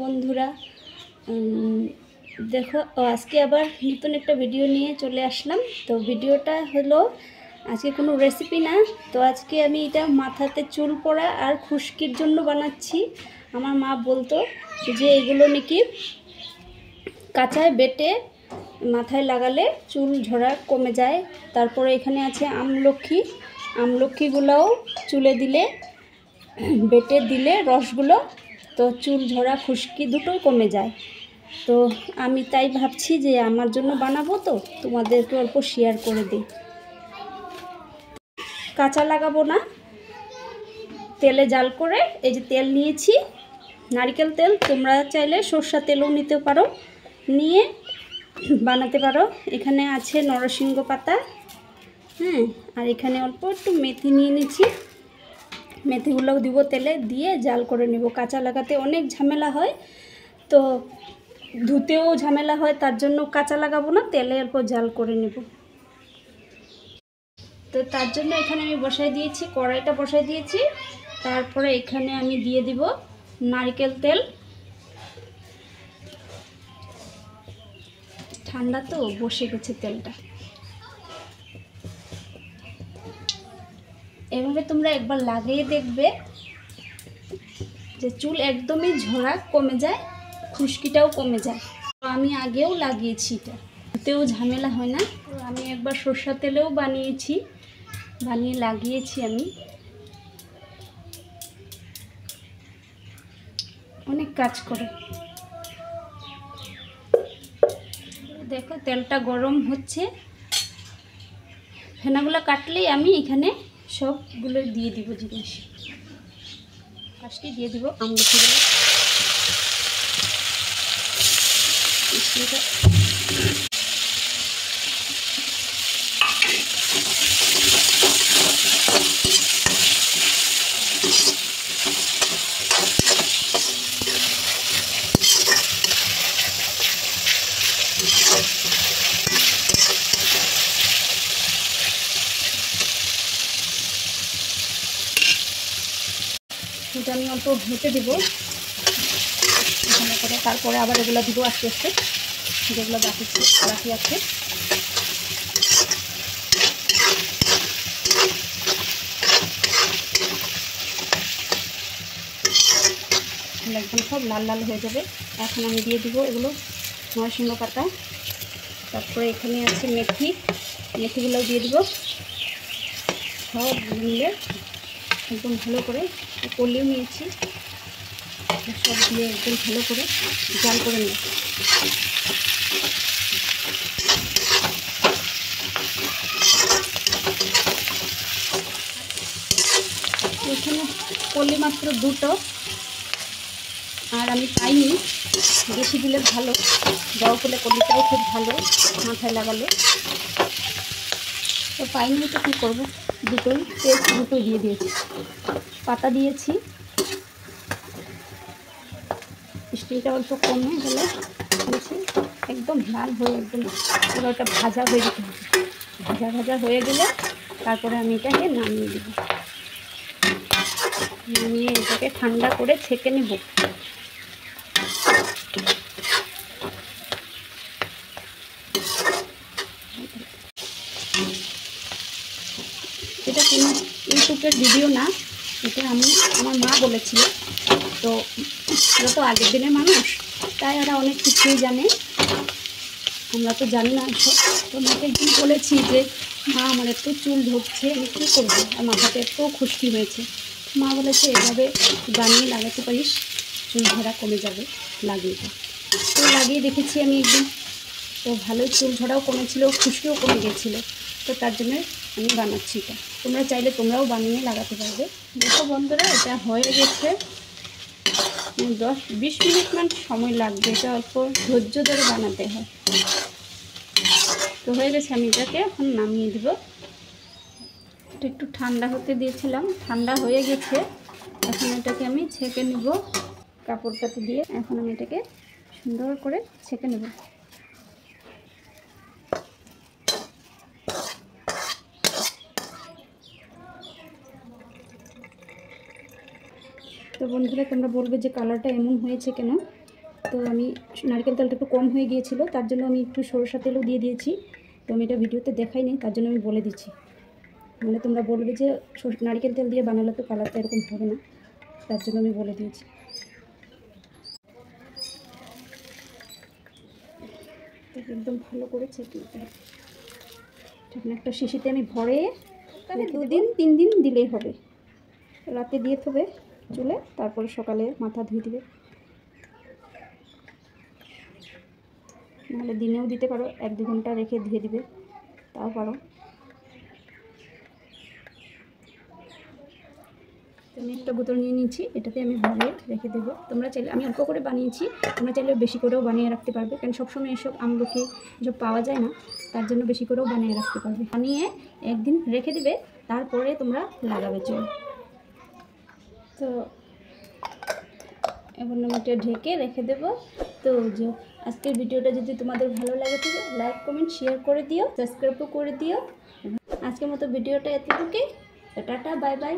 বন্ধুরা, দেখো আজকে আবার নতুন একটা ভিডিও নিয়ে চলে আসলাম। তো ভিডিওটা হলো আজকে কোনো রেসিপি না, তো আজকে আমি এটা মাথাতে চুল পড়া আর খুশকির জন্য বানাচ্ছি। আমার মা বলতো যে এগুলো নাকি কাঁচায় বেটে মাথায় লাগালে চুল ঝরা কমে যায়। তারপরে এখানে আছে আমলক্ষীগুলোও চুলে দিলে, বেটে দিলে রসগুলো, তো চুল ঝরা খুশকি দুটোই কমে যায়। তো আমি তাই ভাবছি যে আমার জন্য বানাবো, তো তোমাদেরকে অল্প শেয়ার করে দিই। কাঁচা লাগাবো না, তেলে জাল করে এই যে তেল নিয়েছি, নারকেল তেল, তোমরা চাইলে সরষের তেলও নিতে পারো, নিয়ে বানাতে পারো। এখানে আছে নরসিংহ পাতা, আর এখানে অল্প একটু মেথি নিয়ে নিচ্ছি। মেথিগুলো দিব তেলে, দিয়ে জাল করে নেব। কাঁচা লাগাতে অনেক ঝামেলা হয়, তো ধুতেও ঝামেলা হয়, তার জন্য কাঁচা লাগাবো না, তেলে অল্প জাল করে নেব। তো তার জন্য এখানে আমি বসাই দিয়েছি, কড়াইটা বসাই দিয়েছি। তারপরে এখানে আমি দিয়ে দিব নারকেল তেল। ঠান্ডা তো বসে গেছে তেলটা। এভাবে তোমরা একবার লাগিয়ে দেখবে যে চুল একদমই ঝরা কমে যায়, খুশকিটাও কমে যায়। তো আমি আগেও লাগিয়েছি, এটা ধুতেও ঝামেলা হয় না। তো আমি একবার সরষের তেলেও বানিয়ে লাগিয়েছি। আমি অনেক কাজ করে। দেখো তেলটা গরম হচ্ছে, ফেনাগুলো কাটলেই আমি এখানে সবগুলো দিয়ে দিব জিনিস। ফার্স্টে দিয়ে দিব আমলকিগুলো, এটা আমি অল্প ভেটে দিব ভালো করে। তারপরে আবার এগুলো দিব আস্তে আস্তে, যেগুলো বাকি আছে। একদম সব লাল লাল হয়ে যাবে। এখন আমি দিয়ে দিব এগুলো নরসিংহ পাতা, তারপরে এখানে আছে মেথিগুলো দিয়ে দিব। সব মিলে একদম ভালো করে কলিয়ে নিয়েছি, সব দিয়ে একদম ভালো করে জাল করে নিই। এখানে কলি মাত্র দুটো, আর আমি পাইনি, বেশি দিলে ভালো। বড় করলে কলিটাও খুব ভালো মাথায় লাগালে, তো পাইনি, তো কী করবো, দুটোই দিয়ে দিয়েছি। পাতা দিয়েছি, স্টিলটা অল্প কমে গেলে দিয়েছি। একদম লাল হয়ে একদম পুরো ওটা ভাজা হয়ে যেতে হবে। ভাজা হয়ে গেলে তারপরে আমি এটাকে নামিয়ে দেব। নামিয়ে এটাকে ঠান্ডা করে ছেঁকে নেব। এটা কোনো ইউটিউবের ভিডিও না, এটা আমার মা বলেছিল। তো ওরা তো আগের দিনের মানুষ, তাই ওরা অনেক কিছুই জানে, আমরা তো জানি না এসব। তো মাকে একদিন বলেছি যে মা, আমার এত চুল ধরছে, আমি কী করবো, আর মাথাতে এত খুশকি হয়েছে। মা বলেছে এভাবে বানিয়ে লাগাতে পারিস, চুল ঝরা কমে যাবে, লাগিয়ে। তো লাগিয়ে দেখেছি আমি একদিন, তো ভালোই চুল ঝরাও কমেছিল, খুশকিও কমে গিয়েছিলো। তো তার জন্য আমি বানাচ্ছি এটা। তোমরা চাইলে তোমরাও বানিয়ে লাগাতে পারবে। দেখো বন্ধুরা, এটা হয়ে গেছে। 10-20 মিনিট সময় লাগবে, এটা অল্প ধৈর্য ধরে বানাতে হয়। তো হয়ে গেছে, আমি এটাকে এখন নামিয়ে দিব। এটা একটু ঠান্ডা হতে দিয়েছিলাম, ঠান্ডা হয়ে গেছে। এখন এটাকে আমি ছেঁকে নেব কাপড়টাতে দিয়ে। এখন আমি এটাকে সুন্দর করে ছেঁকে নেব। তো বন্ধুরা, তোমরা বলবে যে কালারটা এমন হয়েছে কেন। তো আমি নারকেল তেলটা একটু কম হয়ে গিয়েছিল, তার জন্য আমি একটু সরষা তেলও দিয়ে দিয়েছি। তো আমি এটা ভিডিওতে দেখাইনি, তার জন্য আমি বলে দিচ্ছি। মানে তোমরা বলবে যে নারকেল তেল দিয়ে বানালে তো কালারটা এরকম হবে না, তার জন্য আমি বলে দিয়েছি। একদম ভালো করে ছেঁকে নিতে হবে। একটা শিশিতে আমি ভরে 2 দিন 3 দিন দিলেই হবে। রাতে দিয়ে থবে চুলে, তারপরে সকালে মাথা ধুয়ে দিবে। নাহলে দিনেও দিতে পারো, 1-2 ঘন্টা রেখে ধুয়ে দিবে, তাও পারো। আমি একটা বোতল নিয়ে নিয়েছি, এটাতে আমি ভরে রেখে দেবো। তোমরা চাইলে, আমি অল্প করে বানিয়েছি, তোমরা চাইলে বেশি করেও বানিয়ে রাখতে পারবে, কারণ সবসময় এসব আমলকি এসব পাওয়া যায় না, তার জন্য বেশি করেও বানিয়ে রাখতে পারবে। বানিয়ে 1 দিন রেখে দিবে, তারপরে তোমরা লাগাবে চুল। তো এখন আমি এটা ঢেকে রেখে দেবো। তো যে আজকের ভিডিওটা যদি তোমাদের ভালো লাগে থাকে, লাইক কমেন্ট শেয়ার করে দিও, সাবস্ক্রাইবও করে দিও। আজকের মতো ভিডিওটা এতটুকুই। Tata, bye bye.